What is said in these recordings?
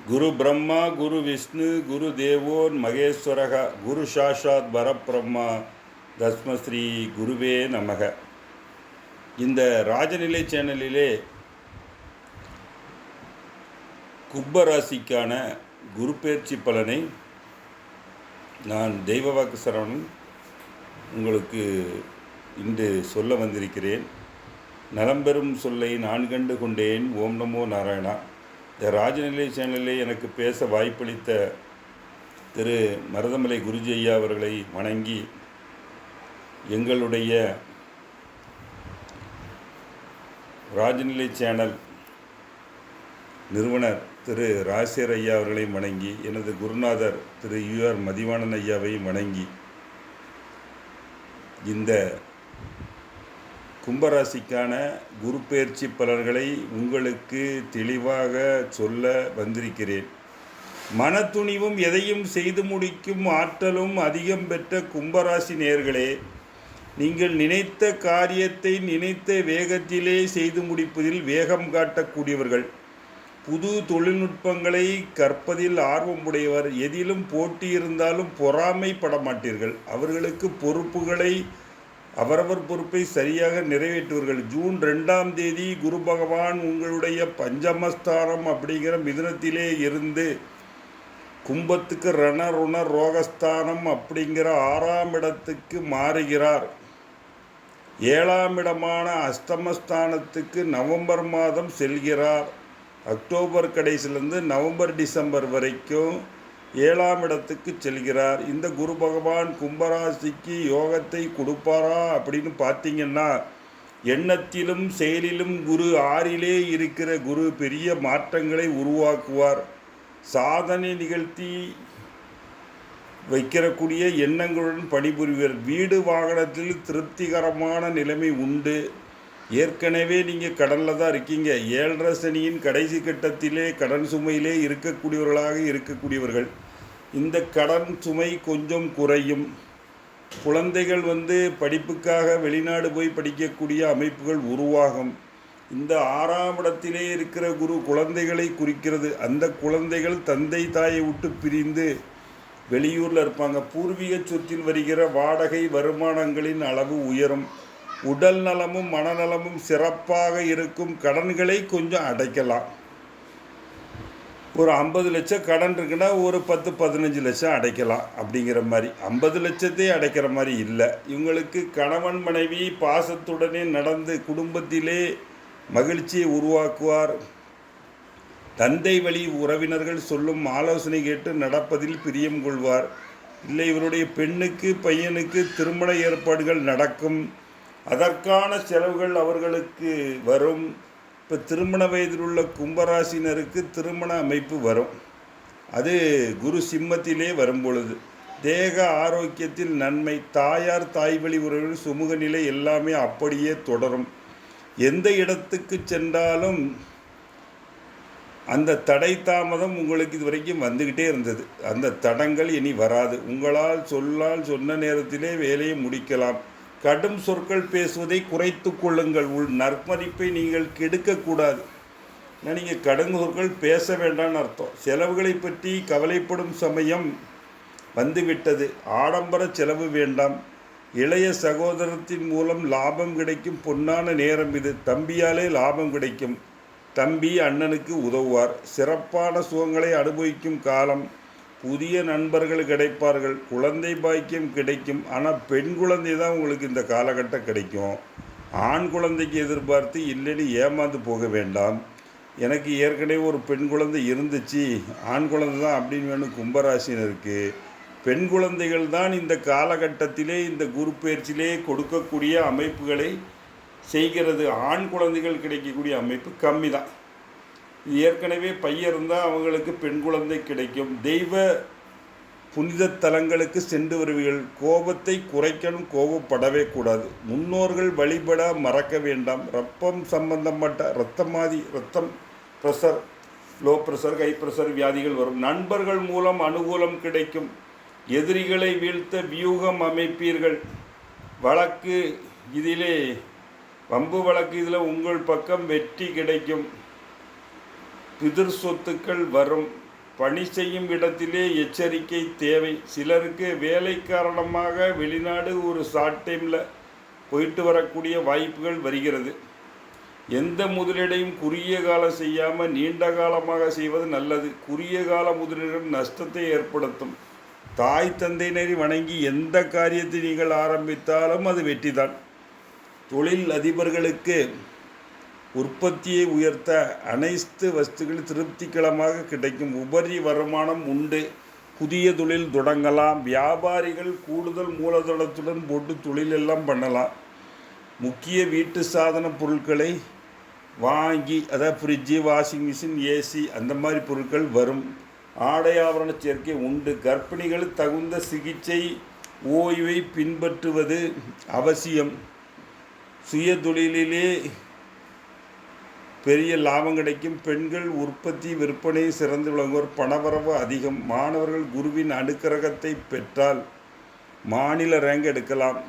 குரு பிரம்மா குரு விஷ்ணு குரு தேவோன் மகேஸ்வரக குரு சாஷாத் பரபிரம்மா தஸ்மஸ்ரீ குருவே நமக. இந்த ராஜநிலை சேனலிலே கும்பராசிக்கான குரு பெயர்ச்சி பலனை நான் தெய்வவாக்கு சரவணன் உங்களுக்கு இன்று சொல்ல வந்திருக்கிறேன். நலம்பெறும் சொல்லை நான் கண்டு கொண்டேன். ஓம் நமோ நாராயணா. இந்த ராஜநிலை சேனலில் எனக்கு பேச வாய்ப்பளித்த திரு மருதமலை குருஜி ஐயா அவர்களை வணங்கி, எங்களுடைய ராஜநிலை சேனல் நிறுவனர் திரு ராஜசேகர் ஐயா அவர்களையும் வணங்கி, எனது குருநாதர் திரு யூஆர் மதிவாணன் ஐயாவையும் வணங்கி, இந்த கும்பராசிக்கான குரு பெயர்ச்சி பலன்களை உங்களுக்கு தெளிவாக சொல்ல வந்திருக்கிறேன். மனத்துணிவும் எதையும் செய்து முடிக்கும் ஆற்றலும் அதிகம் பெற்ற கும்பராசி நேயர்களே, நீங்கள் நினைத்த காரியத்தை நினைத்த வேகத்திலே செய்து முடிப்பதில் வேகம் காட்டக்கூடியவர்கள். புது தொழில்நுட்பங்களை கற்பதில் ஆர்வமுடையவர். எதிலும் போட்டி இருந்தாலும் பொறாமைப்பட மாட்டீர்கள். அவர்களுக்கு பொறுப்புகளை அவரவர் பொறுப்பை சரியாக நிறைவேற்றுவர்கள். ஜூன் 2ஆம் தேதி குரு பகவான் உங்களுடைய பஞ்சமஸ்தானம் அப்படிங்கிற மிதுனத்திலே இருந்து கும்பத்துக்கு ரணருண ரோகஸ்தானம் அப்படிங்கிற 6ஆம் இடத்துக்கு மாறுகிறார். 7ஆம் இடமான அஷ்டமஸ்தானத்துக்கு நவம்பர் மாதம் செல்கிறார். அக்டோபர் கடைசியிலிருந்து நவம்பர் டிசம்பர் வரைக்கும் 7ஆம் இடத்துக்கு செல்கிறார். இந்த குரு பகவான் கும்பராசிக்கு யோகத்தை கொடுப்பாரா அப்படின்னு பார்த்தீங்கன்னா, எண்ணத்திலும் செயலிலும் குரு 6லே இருக்கிற குரு பெரிய மாற்றங்களை உருவாக்குவார். சாதனை நிகழ்த்தி வைக்கிறக்கூடிய எண்ணங்களுடன் பணிபுரிவர். வீடு வாகனத்தில் திருப்திகரமான நிலைமை உண்டு. ஏற்கனவே நீங்கள் கடனில் தான் இருக்கீங்க. 7.5 சனியின் கடைசி கட்டத்திலே கடன் சுமையிலே இருக்கக்கூடியவர்கள். இந்த கடன் சுமை கொஞ்சம் குறையும். குழந்தைகள் படிப்புக்காக வெளிநாடு போய் படிக்கக்கூடிய அமைப்புகள் உருவாகும். இந்த 6ஆம் இடத்திலே இருக்கிற குரு குழந்தைகளை குறிக்கிறது. அந்த குழந்தைகள் தந்தை தாயை விட்டு பிரிந்து வெளியூரில் இருப்பாங்க. பூர்வீக சொத்தில் வருகிற வாடகை வருமானங்களின் அளவு உயரும். உடல் நலமும் மனநலமும் சிறப்பாக இருக்கும். கடன்களை கொஞ்சம் அடைக்கலாம். ஒரு 50 லட்சம் கடன் இருக்குன்னா ஒரு 10-15 லட்சம் அடைக்கலாம் அப்படிங்கிற மாதிரி. 50 லட்சத்தை அடைக்கிற மாதிரி இல்லை. இவங்களுக்கு கணவன் மனைவி பாசத்துடனே நடந்து குடும்பத்திலே மகிழ்ச்சியை உருவாக்குவார். தந்தை வழி உறவினர்கள் சொல்லும் ஆலோசனை கேட்டு நடப்பதில் பிரியம் கொள்வார். இல்லை, இவருடைய பெண்ணுக்கு பையனுக்கு திருமண ஏற்பாடுகள் நடக்கும். அதற்கான செலவுகள் அவர்களுக்கு வரும். இப்போ திருமண வயதில் உள்ள கும்பராசினருக்கு திருமண அமைப்பு வரும். அது குரு சிம்மத்திலே வரும்பொழுது தேக ஆரோக்கியத்தில் நன்மை. தாயார் தாய் வழி உறவுகள் சுமூக நிலை எல்லாமே அப்படியே தொடரும். எந்த இடத்துக்கு சென்றாலும் அந்த தடை தாமதம் உங்களுக்கு இது வரைக்கும் வந்துக்கிட்டே இருந்தது. அந்த தடங்கள் இனி வராது. உங்களால் சொன்ன நேரத்திலே வேலையை முடிக்கலாம். கடும் சொற்கள் பேசுவதை குறைத்து கொள்ளுங்கள். நற்பதிப்பை நீங்கள் கெடுக்கக்கூடாது. ஏன்னா நீங்கள் கடும் சொற்கள் பேச வேண்டாம்னு அர்த்தம். செலவுகளை பற்றி கவலைப்படும் சமயம் வந்துவிட்டது. ஆடம்பர செலவு வேண்டாம். இளைய சகோதரத்தின் மூலம் லாபம் கிடைக்கும் பொன்னான நேரம் இது. தம்பியாலே லாபம் கிடைக்கும். தம்பி அண்ணனுக்கு உதவுவார். சிறப்பான சுகங்களை அனுபவிக்கும் காலம். புதிய நண்பர்கள் கிடைப்பார்கள். குழந்தை பாக்கியம் கிடைக்கும். ஆனால் பெண் குழந்தை தான் உங்களுக்கு இந்த காலகட்டம் கிடைக்கும். ஆண் குழந்தைக்கு எதிர்பார்த்து இல்லைன்னு ஏமாந்து போக வேண்டாம். எனக்கு ஏற்கனவே ஒரு பெண் குழந்தை இருந்துச்சு, ஆண் குழந்தை தான் அப்படின்னு வேணும் கும்பராசினருக்கு. பெண் குழந்தைகள் தான் இந்த காலகட்டத்திலே இந்த குரு பெயர்ச்சியிலே கொடுக்கக்கூடிய அமைப்புகளை செய்கிறது. ஆண் குழந்தைகள் கிடைக்கக்கூடிய அமைப்பு கம்மி தான். ஏற்கனவே பையன் இருந்தால் அவங்களுக்கு பெண் குழந்தை கிடைக்கும். தெய்வ புனித தலங்களுக்கு சென்று வருவீர்கள். கோபத்தை குறைக்கணும். கோபப்படவே கூடாது. முன்னோர்கள் வழிபட மறக்க வேண்டாம். ரத்தம் சம்பந்தப்பட்ட ரத்தம் pressure, low pressure, high pressure வியாதிகள் வரும். நண்பர்கள் மூலம் அனுகூலம் கிடைக்கும். எதிரிகளை வீழ்த்த வியூகம் அமைப்பீர்கள். வழக்கு இதிலே வம்பு வழக்கு இதில் உங்கள் பக்கம் வெற்றி கிடைக்கும். பிதிர் சொத்துக்கள் வரும். பணி செய்யும் இடத்திலே எச்சரிக்கை தேவை. சிலருக்கு வேலை காரணமாக வெளிநாடு ஒரு ஷார்ட் டைமில் போயிட்டு வரக்கூடிய வாய்ப்புகள் வருகிறது. எந்த முதலீடையும் குறுகிய காலம் செய்யாமல் நீண்ட காலமாக செய்வது நல்லது. குறுகிய கால முதலீடுகள் நஷ்டத்தை ஏற்படுத்தும். தாய் தந்தையினரை வணங்கி எந்த காரியத்தை நீங்கள் ஆரம்பித்தாலும் அது வெற்றிதான். தொழில் அதிபர்களுக்கு உற்பத்தியை உயர்த்த அனைத்து வஸ்துகள் திருப்திகரமாக கிடைக்கும். உபரி வருமானம் உண்டு. புதிய தொழில் தொடங்கலாம். வியாபாரிகள் கூடுதல் மூலதனத்துடன் போட்டு தொழில் எல்லாம் பண்ணலாம். முக்கிய வீட்டு சாதன பொருட்களை வாங்கி, அதாவது ஃப்ரிட்ஜு, வாஷிங் மிஷின், ஏசி அந்த மாதிரி பொருட்கள் வரும். ஆடை ஆபரண சேர்க்கை உண்டு. கர்ப்பிணிகள் தகுந்த சிகிச்சை ஓய்வை பின்பற்றுவது அவசியம். சுய தொழிலிலே பெரிய லாபம் கிடைக்கும். பெண்கள் உற்பத்தி விற்பனை சிறந்து விளங்குவோர். பணவரவு அதிகம். மாணவர்கள் குருவின் அனுக்கிரகத்தை பெற்றால் மாநில ரேங்க் எடுக்கலாம்.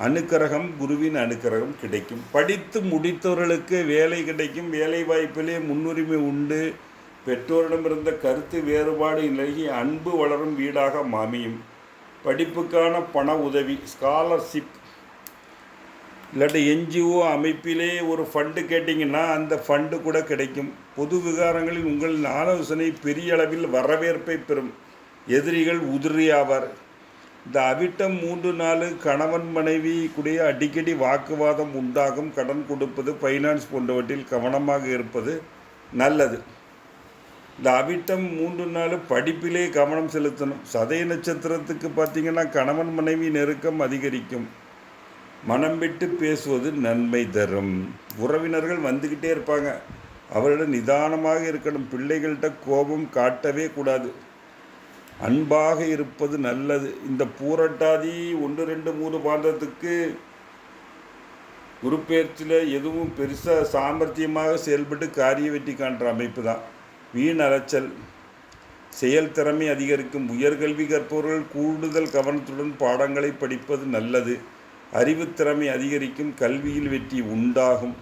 அனுக்கிரகம், குருவின் அனுக்கிரகம் கிடைக்கும். படித்து முடித்தவர்களுக்கு வேலை கிடைக்கும். வேலை வாய்ப்பிலே முன்னுரிமை உண்டு. பெற்றோரிடமிருந்த கருத்து வேறுபாடு நிலகி அன்பு வளரும் வீடாக அமையும். படிப்புக்கான பண உதவி, ஸ்காலர்ஷிப் இல்லாட்டி என்ஜிஓ அமைப்பிலே ஒரு ஃபண்டு கேட்டிங்கன்னா அந்த ஃபண்டு கூட கிடைக்கும். பொது விகாரங்களில் உங்களின் ஆலோசனை பெரிய அளவில் வரவேற்பை பெறும். எதிரிகள் உதிரியாவார். இந்த அவிட்டம் 3 4 கணவன் மனைவி கூடிய அடிக்கடி வாக்குவாதம் உண்டாகும். கடன் கொடுப்பது, ஃபைனான்ஸ் போன்றவற்றில் கவனமாக இருப்பது நல்லது. இந்த அவிட்டம் 3 4 படிப்பிலே கவனம் செலுத்தணும். சதய நட்சத்திரத்துக்கு பார்த்திங்கன்னா கணவன் மனைவி நெருக்கம் அதிகரிக்கும். மனம் விட்டு பேசுவது நன்மை தரும். உறவினர்கள் வந்துக்கிட்டே இருப்பாங்க. அவரிடம் நிதானமாக இருக்கணும். பிள்ளைகள்கிட்ட கோபம் காட்டவே கூடாது. அன்பாக இருப்பது நல்லது. இந்த பூரட்டாதி 1 2 3 பாதத்துக்கு குருப்பெயர்ச்சியில் எதுவும் பெருசாக சாமர்த்தியமாக செயல்பட்டு காரிய வெற்றி காண்ற அமைப்பு தான். வீண் அலைச்சல், செயல் திறமை அதிகரிக்கும். உயர்கல்வி கற்பவர்கள் கூடுதல் கவனத்துடன் பாடங்களை படிப்பது நல்லது. அறிவுத்திறமை அதிகரிக்கும். கல்வியில் வெற்றி உண்டாகும்.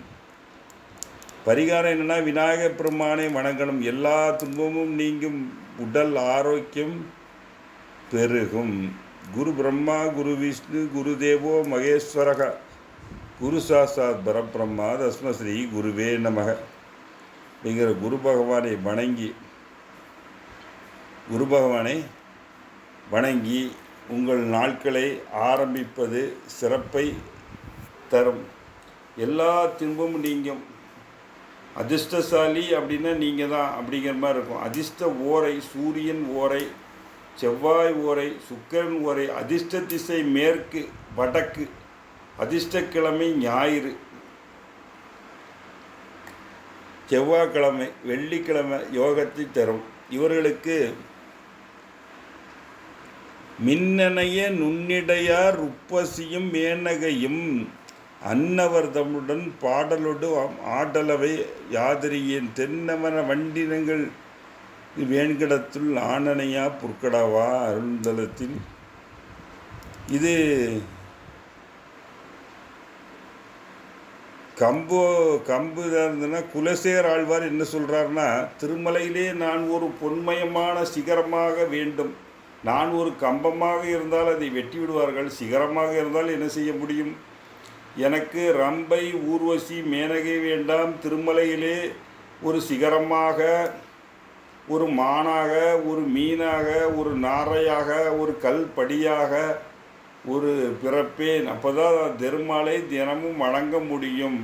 பரிகாரம் என்னென்னா, விநாயகப் பெருமானை வணங்கணும். எல்லா துன்பமும் நீங்கும். உடல் ஆரோக்கியம் பெருகும். குரு பிரம்மா, குரு விஷ்ணு, குரு தேவோ மகேஸ்வரக, குரு சாசாத் பரபிரம்மா, தஸ்மஸ்ரீ குருவே நமக அப்படிங்கிற குரு பகவானை வணங்கி உங்கள் நாட்களை ஆரம்பிப்பது சிறப்பை தரும். எல்லா துன்பமும் நீங்கும். அதிர்ஷ்டசாலி அப்படின்னா நீங்கள் தான் அப்படிங்கிற மாதிரி இருக்கும். அதிர்ஷ்ட ஓரை சூரியன் ஓரை, செவ்வாய் ஓரை, சுக்கிரன் ஓரை. அதிர்ஷ்ட திசை மேற்கு வடக்கு. அதிர்ஷ்டக்கிழமை ஞாயிறு, செவ்வாய்க்கிழமை, வெள்ளிக்கிழமை யோகத்தை தரும். இவர்களுக்கு மின்னணைய நுண்ணிடையார் உப்பசியும் மேனகையும் அன்னவர் தம்முடன் பாடலோடு ஆடலவை யாதிரியேன் தென்னவன வண்டினங்கள் வேண்கடத்துள் ஆனனையா புற்கடாவா அருந்தலத்தில். இது கம்பு இருந்ததுன்னா குலசேர் ஆழ்வார் என்ன சொல்கிறாருன்னா, திருமலையிலே நான் ஒரு பொன்மயமான சிகரமாக வேண்டும். நான் ஒரு கம்பமாக இருந்தால் அதை வெட்டி விடுவார்கள். சிகரமாக இருந்தால் என்ன செய்ய முடியும்? எனக்கு ரம்பை, ஊர்வசி, மேனகை வேண்டாம். திருமலையிலே ஒரு சிகரமாக, ஒரு மானாக, ஒரு மீனாக, ஒரு நாரையாக, ஒரு கல் படியாக ஒரு பிறப்பேன். அப்போ தான் திருமாலை தினமும் வணங்க முடியும்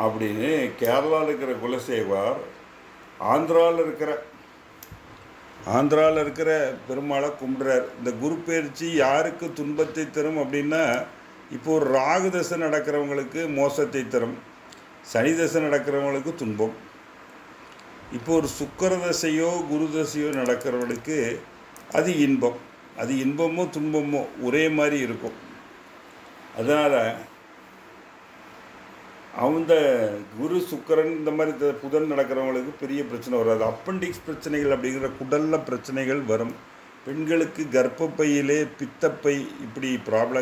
அப்படின்னு கேரளாவில் இருக்கிற குலசேகர் ஆந்திராவில் இருக்கிற பெருமாளை கும்பிட்றார். இந்த குரு பயிற்சி யாருக்கு துன்பத்தை தரும் அப்படின்னா, இப்போ ஒரு ராகு தசை நடக்கிறவங்களுக்கு மோசத்தை தரும். சனி தசை நடக்கிறவங்களுக்கு துன்பம். இப்போ ஒரு சுக்கிர தசையோ குரு தசையோ நடக்கிறவங்களுக்கு அது இன்பம். அது இன்பமோ துன்பமோ ஒரே மாதிரி இருக்கும். அதனால் அந்த குரு சுக்கிரன் இந்த மாதிரி புதன் நடக்கிறவங்களுக்கு பெரிய பிரச்சனை வராது. அப்பண்டிக்ஸ் பிரச்சனைகள் அப்படிங்கிற குடலில் பிரச்சனைகள் வரும். பெண்களுக்கு கர்ப்பப்பையிலே பித்தப்பை இப்படி ப்ராப்ளம்